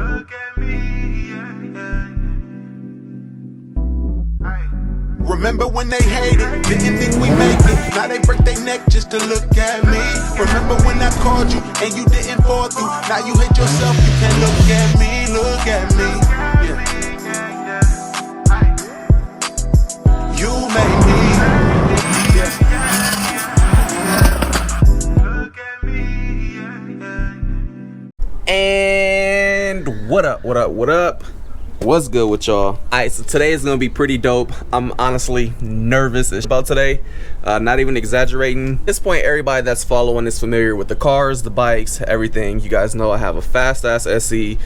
Look at me, yeah. Remember when they hated, didn't think we make it. Now they break their neck just to look at me. Remember when I called you and you didn't fall through. Now you hate yourself, you can't look at me, look at me. Yeah. You made me. Yeah. Look at me. And what up? What's good with y'all? Alright, so today is gonna be pretty dope. I'm honestly nervous about today, not even exaggerating. At this point, everybody that's following is familiar with the cars, the bikes, everything. You guys know I have a fast ass SC. You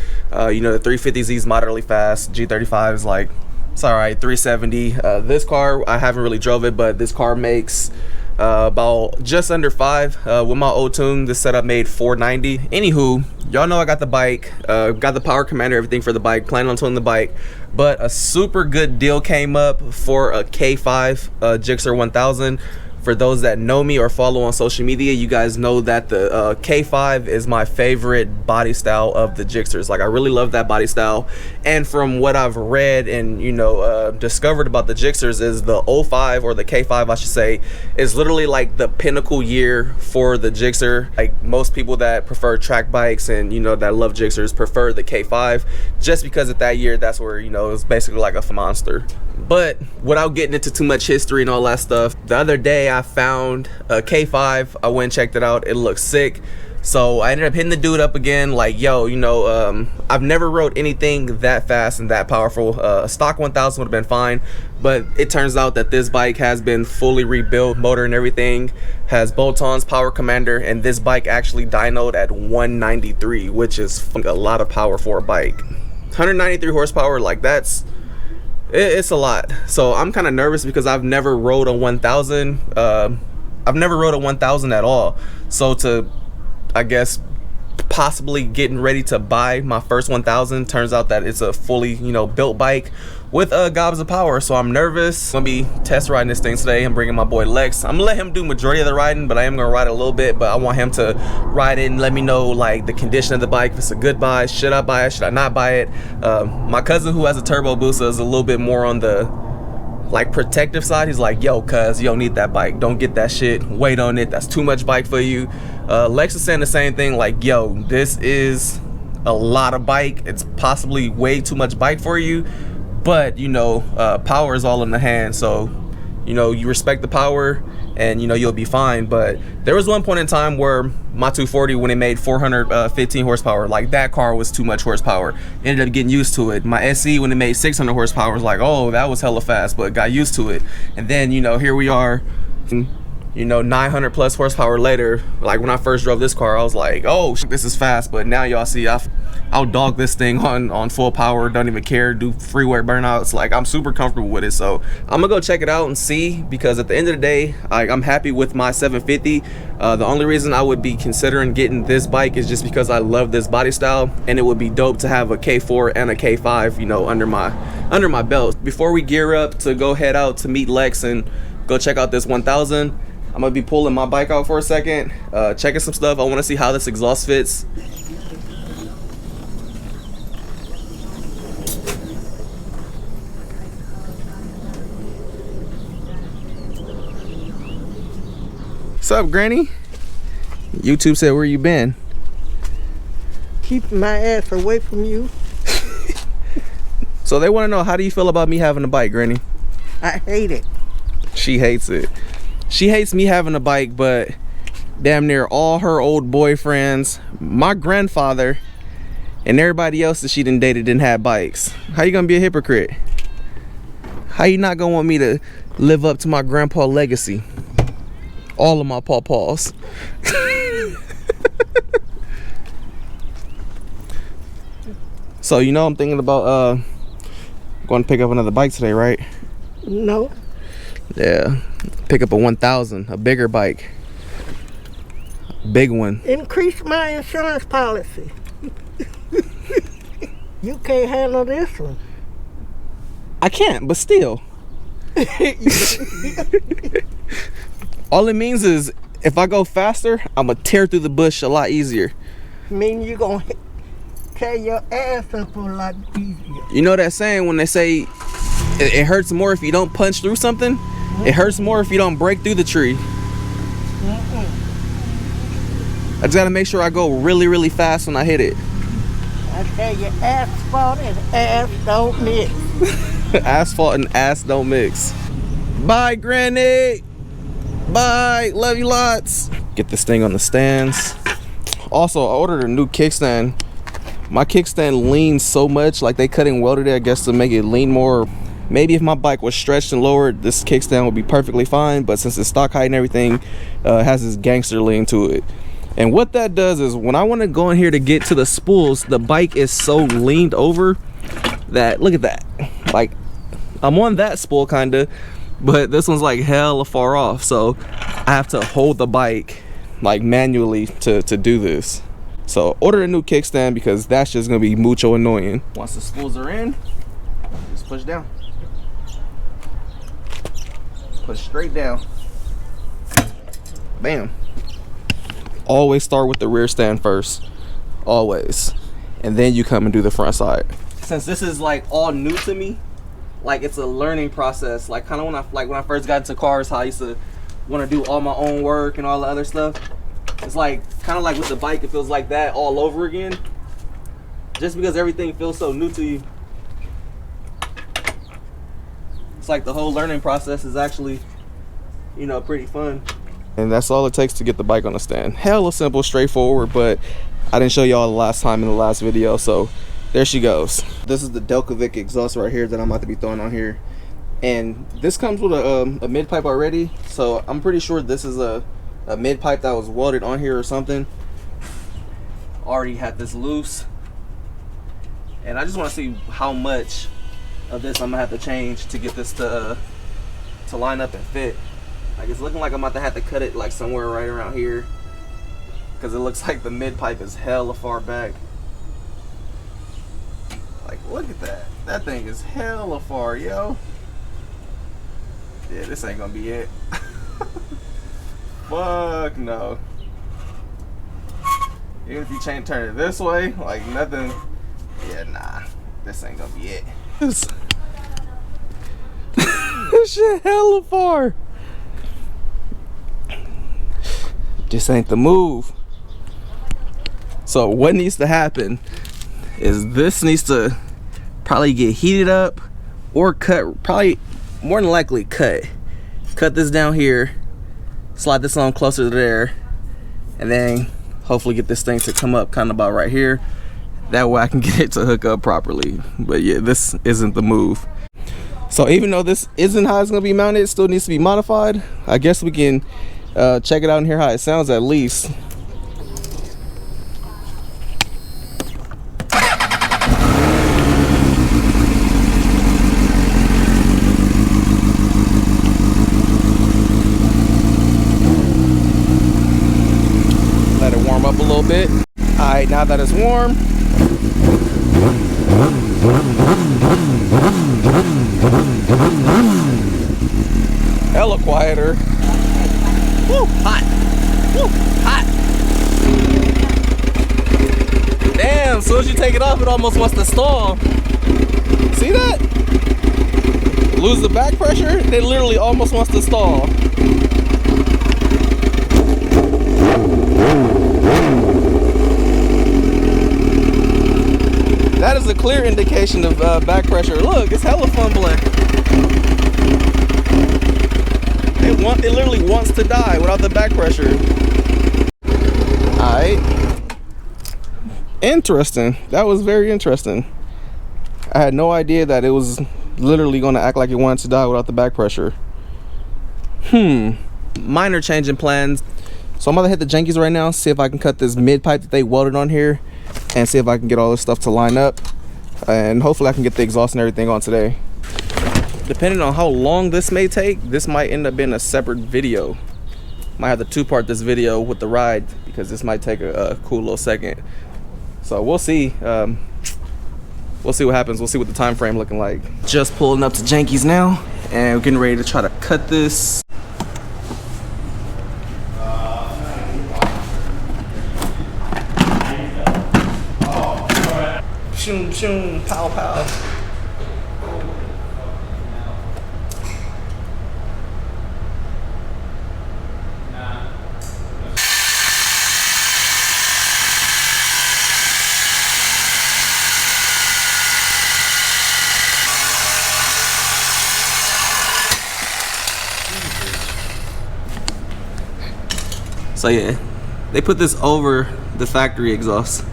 know, the 350Z is moderately fast. G35 is like, it's alright, 370. This car, I haven't really drove it, but this car makes about just under 5 with my old tune. This setup made 490. Anywho, y'all know I got the bike, got the power commander, everything for the bike, planning on tuning the bike, but a super good deal came up for a K5 GSXR 1000. For those that know me or follow on social media, you guys know that the K5 is my favorite body style of the GSXRs. Like, I really love that body style. And from what I've read and, you know, discovered about the GSXRs is the 05, or the K5 I should say, is literally like the pinnacle year for the GSXR. Like, most people that prefer track bikes and, you know, that love GSXRs prefer the K5 just because of that year. That's where, you know, it's basically like a monster. But without getting into too much history and all that stuff, the other day I found a K5. I went and checked it out. It looks sick. So I ended up hitting the dude up again, like, yo, you know, I've never rode anything that fast and that powerful. A stock 1000 would have been fine, but it turns out that this bike has been fully rebuilt, motor and everything, has bolt-ons, power commander, and this bike actually dynoed at 193, which is a lot of power for a bike. 193 horsepower, like, it's a lot. So I'm kind of nervous because I've never rode a 1000. I've never rode a 1000 at all. So to, I guess, possibly getting ready to buy my first 1000, turns out that it's a fully, you know, built bike with gobs of power. So I'm nervous. I'm gonna be test riding this thing today. I'm bringing my boy Lex. I'm gonna let him do majority of the riding, but I am gonna ride a little bit. But I want him to ride it and let me know, like, the condition of the bike, if it's a good buy, should I buy it, should I not buy it. My cousin, who has a turbo booster, is a little bit more on the, like, protective side. He's like, yo, cuz, you don't need that bike, don't get that shit, wait on it, that's too much bike for you. Lex is saying the same thing, like, yo, this is a lot of bike, it's possibly way too much bike for you, but, you know, power is all in the hand. So, you know, you respect the power and, you know, you'll be fine. But there was one point in time where my 240, when it made 415 horsepower, like, that car was too much horsepower. Ended up getting used to it. My SC, when it made 600 horsepower, was like, oh, that was hella fast, but got used to it. And then, you know, here we are, you know, 900 plus horsepower later. Like, when I first drove this car, I was like, oh, this is fast. But now y'all see, I'll dog this thing on full power, don't even care, do freeway burnouts. Like, I'm super comfortable with it. So I'm gonna go check it out and see, because at the end of the day, I'm happy with my 750. The only reason I would be considering getting this bike is just because I love this body style, and it would be dope to have a K4 and a K5, you know, under my belt. Before we gear up to go head out to meet Lex and go check out this 1000, I'm gonna be pulling my bike out for a second, checking some stuff. I want to see how this exhaust fits. What's up, Granny? YouTube said, where you been? Keeping my ass away from you. So they want to know, how do you feel about me having a bike, Granny? I hate it. She hates it. She hates me having a bike, but damn near all her old boyfriends, my grandfather, and everybody else that she done dated didn't have bikes. How you gonna be a hypocrite? How you not gonna want me to live up to my grandpa legacy? All of my pawpaws. So, you know, I'm thinking about going to pick up another bike today, right? No. Yeah, pick up a 1000, a bigger bike, big one. Increase my insurance policy. You can't handle this one. I can't, but still. All it means is, if I go faster, I'm gonna tear through the bush a lot easier. Mean you gonna tear your ass up a lot easier. You know that saying when they say it hurts more if you don't punch through something? It hurts more if you don't break through the tree. I just gotta make sure I go really, really fast when I hit it. I tell you, asphalt and ass don't mix. Asphalt and ass don't mix. Bye, Granny. Bye. Love you lots. Get this thing on the stands. Also, I ordered a new kickstand. My kickstand leans so much, like they cut and welded it, I guess, to make it lean more. Maybe if my bike was stretched and lowered, this kickstand would be perfectly fine, but since it's stock height and everything, it has this gangster lean to it. And what that does is when I want to go in here to get to the spools, the bike is so leaned over that, look at that. Like, I'm on that spool kinda, but this one's like hella far off, so I have to hold the bike like manually to do this. So order a new kickstand because that's just gonna be mucho annoying. Once the spools are in, just push down. Push straight down. Bam. Always start with the rear stand first. Always. And then you come and do the front side. Since this is like all new to me, like it's a learning process. Like kind of when I first got into cars, how I used to want to do all my own work and all the other stuff. It's like kind of like with the bike, it feels like that all over again. Just because everything feels so new to you. It's like the whole learning process is actually, you know, pretty fun. And that's all it takes to get the bike on the stand. Hella simple, straightforward, but I didn't show y'all the last time in the last video, so there she goes. This is the Delkevic exhaust right here that I'm about to be throwing on here. And this comes with a mid pipe already, so I'm pretty sure this is a mid pipe that was welded on here or something. Already had this loose. And I just want to see how much of this I'm gonna have to change to get this to line up and fit. Like it's looking like I'm about to have to cut it like somewhere right around here, because it looks like the mid pipe is hella far back. Like look at that. That thing is hella far, yo. Yeah, this ain't gonna be it. Fuck no. Even if you turn it this way, like nothing. Yeah, nah. This ain't gonna be it. This shit hella far. Just ain't the move. So what needs to happen is this needs to probably get heated up or cut, probably more than likely cut this down here, slide this on closer to there, and then hopefully get this thing to come up kind of about right here. That way I can get it to hook up properly. But yeah, this isn't the move. So even though this isn't how it's gonna be mounted, it still needs to be modified. I guess we can check it out and hear how it sounds at least. Let it warm up a little bit. All right, now that it's warm, hella quieter. Woo, hot. Woo, hot. Damn, as soon as you take it off, it almost wants to stall. See that? Lose the back pressure, it literally almost wants to stall. That is a clear indication of back pressure. Look, it's hella fumbling. It literally wants to die without the back pressure. Alright. Interesting. That was very interesting. I had no idea that it was literally going to act like it wanted to die without the back pressure. Minor change in plans. So I'm going to hit the jankies right now, see if I can cut this mid pipe that they welded on here, and see if I can get all this stuff to line up. And hopefully I can get the exhaust and everything on today. Depending on how long this may take, this might end up being a separate video. Might have to two-part this video with the ride because this might take a cool little second. So we'll see. We'll see what happens. We'll see what the time frame looking like. Just pulling up to Jankies now, and we're getting ready to try to cut this. Shoom, shoom, pow, pow. So yeah, they put this over the factory exhaust.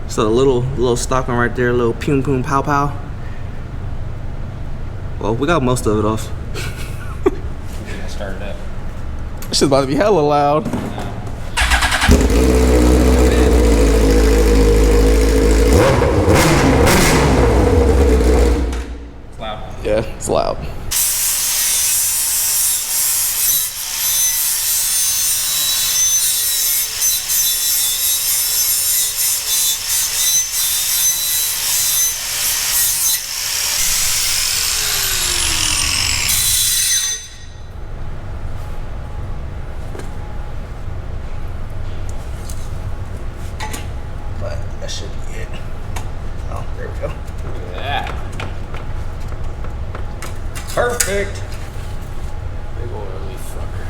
So the little stock one right there, a little poom poom pow pow. Well, we got most of it off. Start it up. This shit's about to be hella loud. It's loud. Yeah, it's loud. But that should be it. Oh, there we go. Look at that. Perfect. Big oily fucker.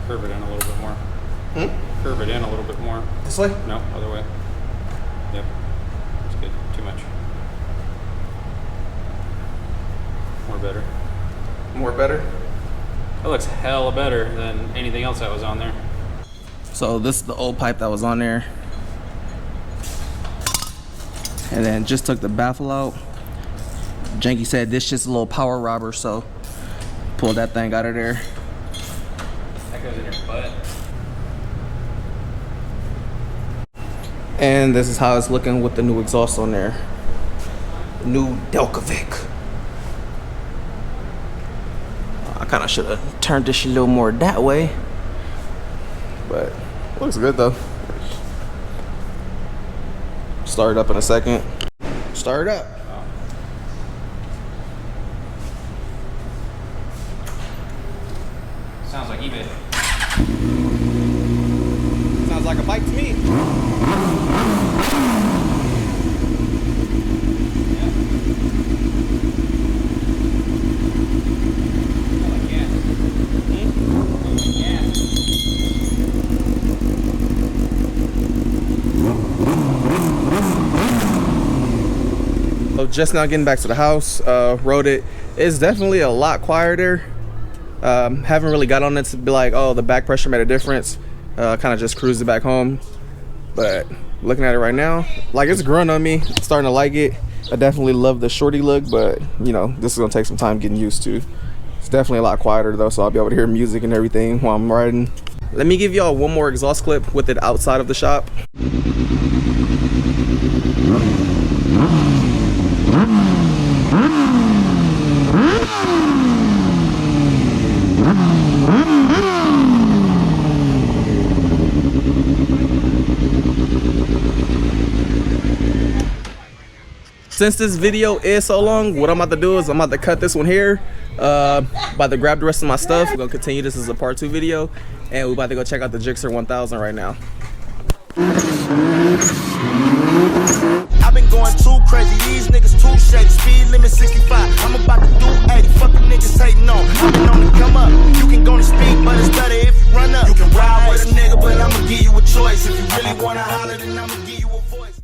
Curve it in a little bit more. Curve it in a little bit more. This way? No, other way. Yep. That's good. Too much. More better. More better. That looks hella better than anything else that was on there. So this is the old pipe that was on there. And then just took the baffle out. Janky said this shit's a little power robber, so pulled that thing out of there. That goes in your butt. And this is how it's looking with the new exhaust on there. New delkevic. I kind of should have turned this shit a little more that way. But looks good though. Start it up in a second. Start it up. Sounds like eBay. Sounds like a bike to me. So just now getting back to the house, rode it. It's definitely a lot quieter. Haven't really got on it to be like, oh, the back pressure made a difference. Kind of just cruised it back home. But looking at it right now, like, it's growing on me. Starting to like it. I definitely love the shorty look, but you know, this is gonna take some time getting used to. It's definitely a lot quieter though, so I'll be able to hear music and everything while I'm riding. Let me give y'all one more exhaust clip with it outside of the shop. Since this video is so long, what I'm about to do is I'm about to cut this one here. About to grab the rest of my stuff. We're gonna continue this as a part 2 video, and we're about to go check out the GSXR 1000 right now. I've been going too crazy, these niggas too shady. Speed limit 65, I'm about to do 80. Fuck the niggas hating on. I've been on the come up. You can go to speed, but it's better if you run up. You can ride with a nigga, but I'ma give you a choice. If you really wanna holler, then I'ma give you a voice.